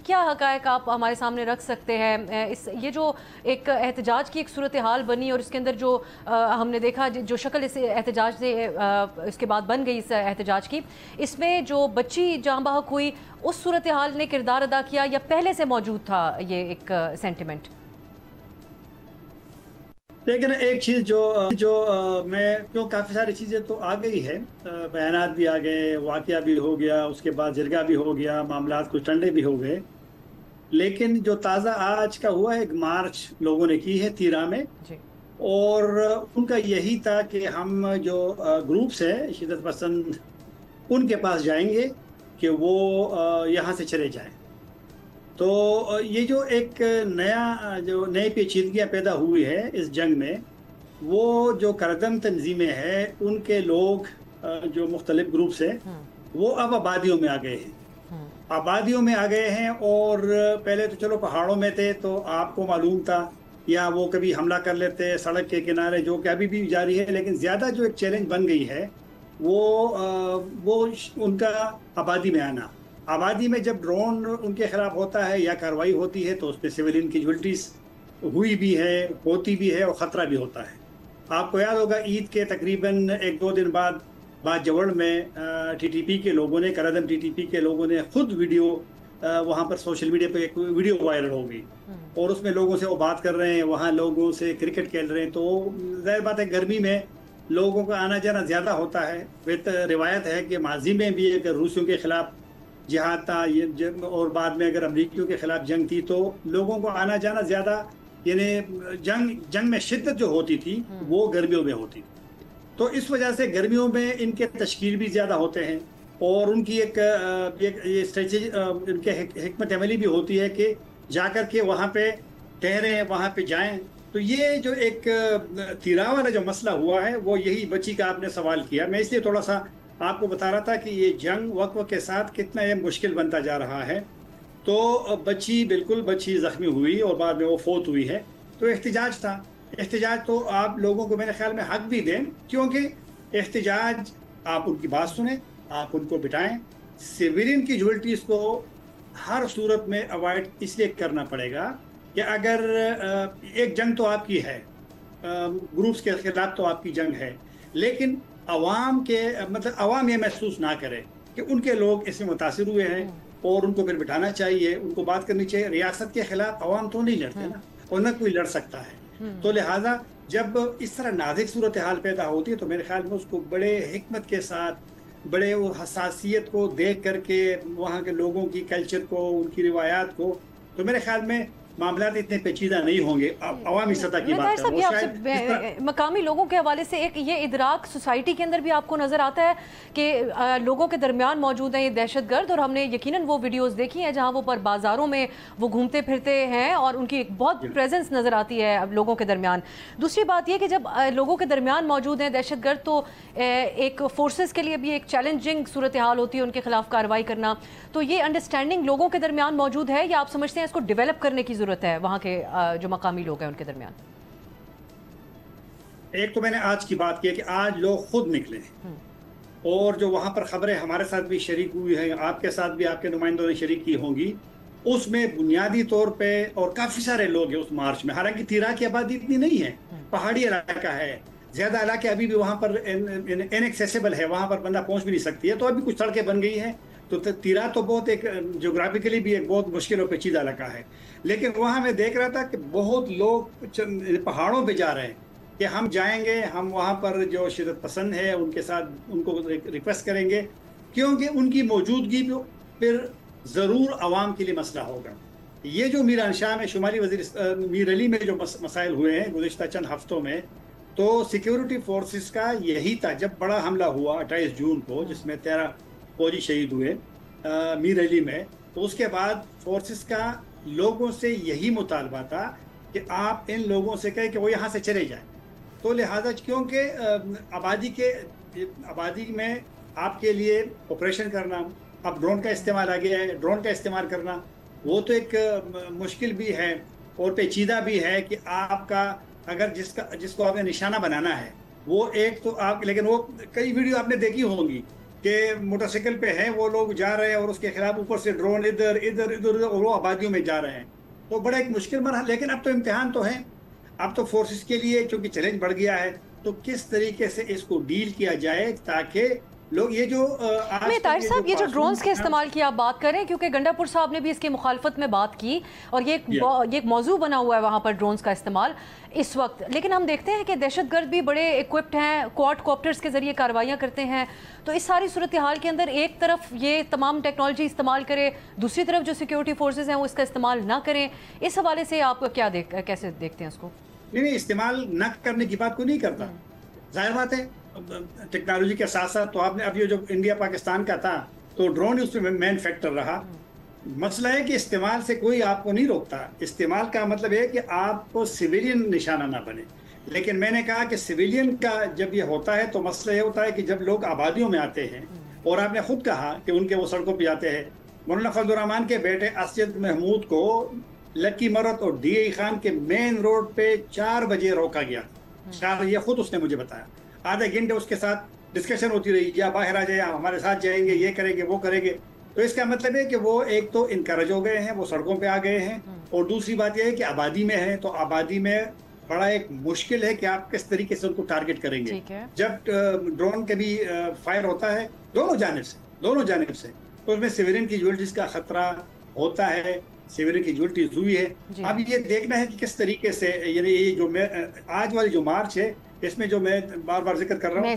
क्या हक़ाइक़ आप हमारे सामने रख सकते हैं। इस ये जो एक एहतजाज की एक सूरत हाल बनी और इसके अंदर जो हमने देखा जो शक्ल इस एहतजाज से इसके बाद बन गई इस एहतजाज की, इसमें जो बच्ची जाँ बहक हुई उस सूरत हाल ने किरदार अदा किया या पहले से मौजूद था ये एक सेंटिमेंट? लेकिन एक चीज़ जो मैं क्यों काफ़ी सारी चीज़ें तो आ गई है, बयानात भी आ गए, वाक़या भी हो गया, उसके बाद जिरगा भी हो गया, मामलात कुछ ठंडे भी हो गए। लेकिन जो ताज़ा आज का हुआ है, एक मार्च लोगों ने की है तीरा में और उनका यही था कि हम जो ग्रुप्स हैं शिदत पसंद उनके पास जाएंगे कि वो यहाँ से चले जाएं। तो ये जो एक नई पेचीदगियाँ पैदा हुई है इस जंग में, वो जो करदम तंजीमें हैं उनके लोग जो मुख्तलिफ ग्रुप्स हैं वो अब आबादियों में आ गए हैं, आबादियों में आ गए हैं। और पहले तो चलो पहाड़ों में थे तो आपको मालूम था या वो कभी हमला कर लेते सड़क के किनारे, जो कि अभी भी जारी है। लेकिन ज़्यादा जो एक चैलेंज बन गई है वो उनका आबादी में आना। आबादी में जब ड्रोन उनके खिलाफ होता है या कार्रवाई होती है तो उसमें सिविलियन की कैजुअल्टीज हुई भी है, होती भी है और ख़तरा भी होता है। आपको याद होगा ईद के तकरीबन 1-2 दिन बाद जवड़ में TTP के लोगों ने, करदम TTP के लोगों ने खुद वीडियो वहाँ पर सोशल मीडिया पे एक वीडियो वायरल हो गई और उसमें लोगों से वो बात कर रहे हैं, वहाँ लोगों से क्रिकेट खेल रहे हैं। तो जाहिर बात है गर्मी में लोगों का आना जाना ज़्यादा होता है। रिवायत है कि माजी में भी अगर रूसियों के खिलाफ जिहाद था और बाद में अगर अमरीकियों के खिलाफ जंग थी तो लोगों को आना जाना ज़्यादा, यानी जंग में शिद्दत जो होती थी वो गर्मियों में होती थी। तो इस वजह से गर्मियों में इनके तश्कील भी ज़्यादा होते हैं और उनकी एक स्ट्रेटजी, इनके हिकमत अमली भी होती है कि जाकर के वहाँ पे ठहरें, वहाँ पे जाएं। तो ये जो एक तीरा वाला जो मसला हुआ है वो यही बच्ची का आपने सवाल किया, मैं इसलिए थोड़ा सा आपको बता रहा था कि ये जंग वक्त के साथ कितना ये मुश्किल बनता जा रहा है। तो बच्ची ज़ख्मी हुई और बाद में वो फोत हुई है। तो एहतजाज था, एहतजाज तो आप लोगों को मेरे ख्याल में हक भी दें, क्योंकि एहतजाज आप उनकी बात सुने, आप उनको बिठाएं। सिविलियन की कैजुअल्टीज़ को हर सूरत में अवॉइड इसलिए करना पड़ेगा कि अगर एक जंग तो आपकी है ग्रुप्स के खिलाफ तो आपकी जंग है, लेकिन अवाम के मतलब अवाम ये महसूस ना करे कि उनके लोग इसमें मुतासिर हुए हैं और उनको फिर बिठाना चाहिए, उनको बात करनी चाहिए। रियासत के खिलाफ अवाम तो नहीं लड़ते ना, और न कोई लड़ सकता है। तो लिहाजा जब इस तरह नाजुक सूरत हाल पैदा होती है तो मेरे ख्याल में उसको बड़े हिकमत के साथ, बड़े वो हसासियत को देख करके, वहाँ के लोगों की कल्चर को, उनकी रिवायात को, तो मेरे ख्याल में मामला इतने पेचीदा नहीं होंगे। अवामी सतह की बात है, मकामी लोगों के हवाले से एक ये इदराक सोसाइटी के अंदर भी आपको नज़र आता है कि लोगों के दरमियान मौजूद हैं ये दहशतगर्द, और हमने यकीनन वो वीडियोस देखी हैं जहां वो पर बाज़ारों में वो घूमते फिरते हैं और उनकी एक बहुत प्रेजेंस नज़र आती है लोगों के दरमियान। दूसरी बात ये कि जब लोगों के दरमियान मौजूद हैं दहशतगर्द तो एक फोर्सेस के लिए भी एक चैलेंजिंग सूरत हाल होती है उनके खिलाफ कार्रवाई करना। तो ये अंडरस्टैंडिंग लोगों के दरमियान मौजूद है या आप समझते हैं इसको डेवलप करने की जरूरत है वहां के जो मकामी लोग हैं उनके दरमियान? एक तो मैंने आज की बात की है कि आज लोग खुद निकले हैं, और जो वहां पर खबरें हमारे साथ भी शरीक हुई है, आपके साथ भी आपके नुमाइंदों ने शरीक की होंगी, उसमें बुनियादी तौर पे और काफी सारे लोग हैं उस मार्च में। हालांकि तीरा की आबादी इतनी नहीं है, पहाड़ी इलाका है, ज्यादा इलाके अभी भी वहां पर इनएक्सेसिबल है, वहां पर बंदा पहुंच भी नहीं सकती है। तो अभी कुछ सड़कें बन गई हैं, तो तीरा तो बहुत एक जोग्राफिकली भी एक बहुत मुश्किल और पेचीदा इलाका है। लेकिन वहाँ मैं देख रहा था कि बहुत लोग पहाड़ों पे जा रहे हैं कि हम जाएंगे, हम वहाँ पर जो शिदत पसंद है उनके साथ उनको रिक्वेस्ट करेंगे, क्योंकि उनकी मौजूदगी फिर ज़रूर आवाम के लिए मसला होगा। ये जो मीर अंशाम में शुमाली मीर अली में जो मसाइल हुए हैं गुज़िश्ता चंद हफ्तों में, तो सिक्योरिटी फोर्सेस का यही था। जब बड़ा हमला हुआ 28 जून को जिसमें 13 फौजी शहीद हुए मीर अली में, तो उसके बाद फोर्सेस का लोगों से यही मुतालबा था कि आप इन लोगों से कहें कि वो यहाँ से चले जाएं। तो लिहाजा क्योंकि आबादी में आपके लिए ऑपरेशन करना, अब ड्रोन का इस्तेमाल आ गया है, ड्रोन का इस्तेमाल करना वो तो एक मुश्किल भी है और पेचीदा भी है कि आपका अगर जिसको आपने निशाना बनाना है वो एक तो आप, लेकिन वो कई वीडियो आपने देखी होंगी कि मोटरसाइकिल पे हैं वो लोग जा रहे हैं और उसके खिलाफ ऊपर से ड्रोन इधर इधर इधर और वो आबादियों में जा रहे हैं। तो बड़ा एक मुश्किल मरहला, लेकिन अब तो इम्तिहान तो है, अब तो फोर्सेस के लिए चूंकि चैलेंज बढ़ गया है, तो किस तरीके से इसको डील किया जाए ताकि लोग ये जो ताहिर साहब ये जो ड्रोन्स के इस्तेमाल की आप बात करें, क्योंकि गंडापुर साहब ने भी इसकी मुखालफत में बात की और ये एक मौजू बना हुआ है वहाँ पर ड्रोन्स का इस्तेमाल इस वक्त। लेकिन हम देखते हैं कि दहशतगर्द भी बड़े इक्विप्ड हैं, क्वाड कॉप्टर्स के जरिए कार्रवाइयाँ करते हैं। तो इस सारी सूरत हाल के अंदर एक तरफ ये तमाम टेक्नोलॉजी इस्तेमाल करे, दूसरी तरफ जो सिक्योरिटी फोर्सेज हैं वो इसका इस्तेमाल ना करें, इस हवाले से आप कैसे देखते हैं उसको? नहीं, इस्तेमाल न करने की बात को नहीं करता, जाहिर बात है टेक्नोलॉजी के साथ साथ। तो आपने अब ये जो इंडिया पाकिस्तान का था तो ड्रोन उसमें मेन फैक्टर रहा। मसला है कि इस्तेमाल से कोई आपको नहीं रोकता, इस्तेमाल का मतलब है कि आपको सिविलियन निशाना ना बने। लेकिन मैंने कहा कि सिविलियन का जब ये होता है तो मसला ये होता है कि जब लोग आबादियों में आते हैं, और आपने खुद कहा कि उनके वो सड़कों पर जाते हैं। मौलाना फजलुर रहमान के बेटे असद महमूद को लकी मरत और DI खान के मेन रोड पे 4 बजे रोका गया। 4 ये खुद उसने मुझे बताया। आधे घंटे उसके साथ डिस्कशन होती रही, या बाहर आ जाए, हमारे साथ जाएंगे, ये करेंगे वो करेंगे। तो इसका मतलब है कि वो एक तो इनकरेज हो गए हैं, वो सड़कों पे आ गए हैं, और दूसरी बात यह है कि आबादी में है, तो आबादी में बड़ा एक मुश्किल है कि आप किस तरीके से उनको टारगेट करेंगे। जब ड्रोन के भी फायर होता है दोनों जानिब से, तो उसमें सिविलियन की ज्वेलरीज का खतरा होता है, सिविलियन की ज्वेलरीज हुई है। अब ये देखना है कि किस तरीके से, यानी ये जो आज वाली जो मार्च है इसमें जो मैं बार बार जिक्र कर रहा हूँ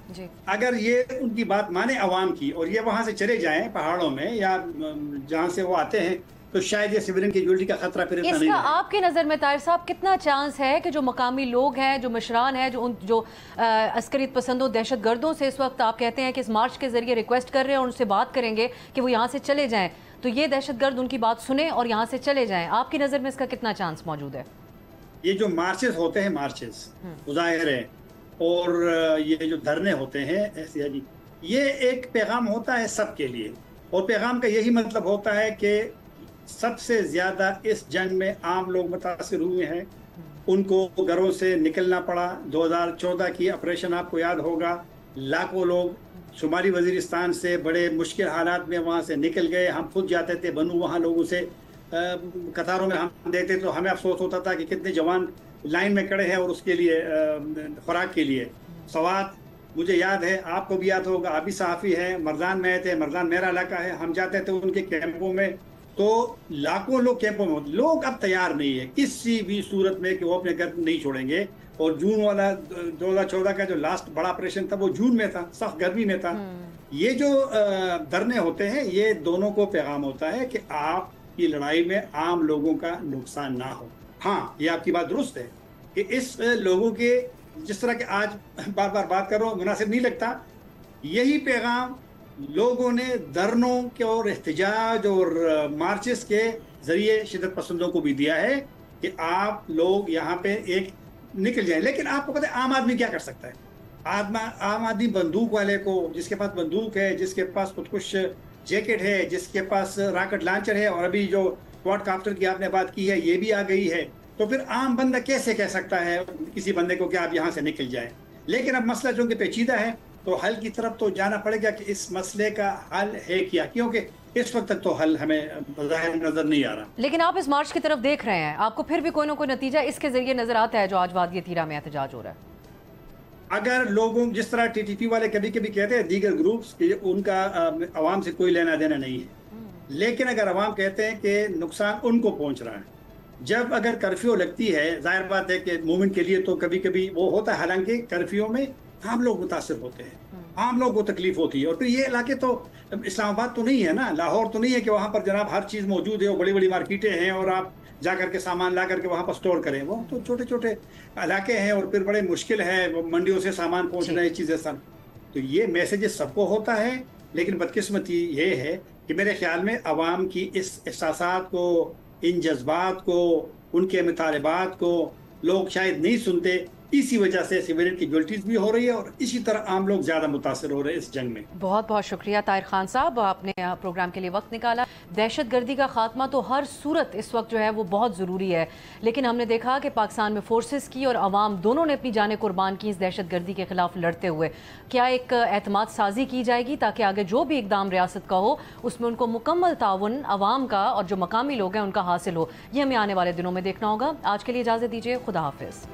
कि अगर ये उनकी बात माने अवाम की और ये वहां से चले जाएं पहाड़ों में या जहां से वो आते हैं, तो शायद ये सिविलियन की ज्वेलरी का खतरा फिर इतना नहीं है। आपकी नज़र में ताहिर साहब कितना चांस है कि जो मकामी लोग हैं, जो मशरान हैं, जो अस्करियत पसंदों दहशतगर्दों से इस वक्त आप कहते हैं कि इस मार्च के जरिए रिक्वेस्ट कर रहे हैं और उनसे बात करेंगे कि वो यहाँ से चले जाएं, तो ये दहशतगर्द उनकी बात सुने और यहाँ से चले जाएं, आपकी नज़र में इसका कितना चांस मौजूद है? ये जो मार्चेस होते हैं, मुजाहिरे है, और ये जो धरने होते हैं ऐसे जी, ये एक पैगाम होता है सबके लिए, और पैगाम का यही मतलब होता है कि सबसे ज्यादा इस जंग में आम लोग मुतासिर हुए हैं, उनको घरों से निकलना पड़ा। 2014 की ऑपरेशन आपको याद होगा, लाखों लोग शुमाली वजीरिस्तान से बड़े मुश्किल हालात में वहाँ से निकल गए। हम खुद जाते थे बनू, वहाँ लोगों से कतारों में हम देखते तो हमें अफसोस होता था कि कितने जवान लाइन में खड़े हैं और उसके लिए खुराक के लिए। सवात मुझे याद है, आपको भी याद होगा, आप भी सहाफ़ी हैं, मरदान में थे, मरदान मेरा इलाका है, हम जाते थे उनके कैंपों में, तो लाखों लोग कैंपों में होते। लोग अब तैयार नहीं है किसी भी सूरत में कि वो अपने घर नहीं छोड़ेंगे। और जून वाला 2014 का जो लास्ट बड़ा ऑपरेशन था वो जून में था, सख्त गर्मी में था। ये जो धरने होते हैं, ये दोनों को पैगाम होता है कि आपकी लड़ाई में आम लोगों का नुकसान ना हो। हाँ, ये आपकी बात दुरुस्त है कि इस लोगों के जिस तरह के आज बार बार बात कर रहा हूँ मुनासिब नहीं लगता, यही पैगाम लोगों ने धरनों के और एहतजाज और मार्चेस के जरिए शिद्दत पसंदों को भी दिया है कि आप लोग यहाँ पे एक निकल जाएं। लेकिन आपको पता है आम आदमी क्या कर सकता है? आम आदमी बंदूक वाले को, जिसके पास बंदूक है, जिसके पास कुछ जैकेट है, जिसके पास रॉकेट लॉन्चर है, और अभी जो क्वाडकॉप्टर की आपने बात की है ये भी आ गई है, तो फिर आम बंदा कैसे कह सकता है किसी बंदे को कि आप यहाँ से निकल जाएं? लेकिन अब मसला चूंकि पेचीदा है तो हल की तरफ तो जाना पड़ेगा कि इस मसले का हल है क्या, क्योंकि इस वक्त तक तो हल हमें ज़ाहिर नजर नहीं आ रहा। लेकिन आप इस मार्च की तरफ देख रहे हैं, आपको फिर भी कोई ना कोई नतीजा इसके जरिए नजर आता है जो आज वादी तीरा में एहतजाज हो रहा है? अगर लोगों जिस तरह टीटीपी वाले कभी कभी कहते हैं दीगर ग्रुप्स कि उनका अवाम से कोई लेना देना नहीं है, लेकिन अगर अवाम कहते हैं कि नुकसान उनको पहुंच रहा है, जब अगर कर्फ्यू लगती है, जाहिर बात है कि मूवमेंट के लिए तो कभी कभी वो होता है, हालांकि कर्फ्यू में आम लोग मुतासिर होते हैं, आम लोग को तकलीफ होती है। और फिर ये इलाके तो इस्लामाबाद तो नहीं है ना, लाहौर तो नहीं है कि वहाँ पर जनाब हर चीज़ मौजूद है, वो बड़ी बड़ी मार्केटें हैं और आप जा करके सामान ला करके वहाँ पर स्टोर करें। वो तो छोटे छोटे इलाके हैं और फिर बड़े मुश्किल है मंडियों से सामान पहुँचना, ये चीज़ें सब। तो ये मैसेजेस सबको होता है, लेकिन बदकिस्मती ये है कि मेरे ख्याल में अवाम की इस एहसासात को, इन जज्बात को, उनके मुतालबात को लोग शायद नहीं सुनते। इसी वजह से सिविलियन की कैजुअल्टीज भी हो रही है और इसी तरह आम लोग ज्यादा मुतासर हो रहे हैं इस जंग में। बहुत बहुत शुक्रिया ताहिर खान साहब, आपने प्रोग्राम के लिए वक्त निकाला। दहशतगर्दी का खात्मा तो हर सूरत इस वक्त जो है वो बहुत ज़रूरी है, लेकिन हमने देखा कि पाकिस्तान में फोर्सेस की और अवाम दोनों ने अपनी जानें कुर्बान की इस दहशतगर्दी के खिलाफ लड़ते हुए। क्या एक एतमाद साजी की जाएगी ताकि आगे जो भी इकदाम रियासत का हो उसमें उनको मुकम्मल ताउन अवाम का और जो मकामी लोग हैं उनका हासिल हो? ये हमें आने वाले दिनों में देखना होगा। आज के लिए इजाज़त दीजिए, खुदा हाफिज़।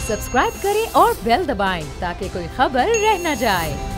सब्सक्राइब करें और बेल दबाएं ताकि कोई खबर रह न जाए।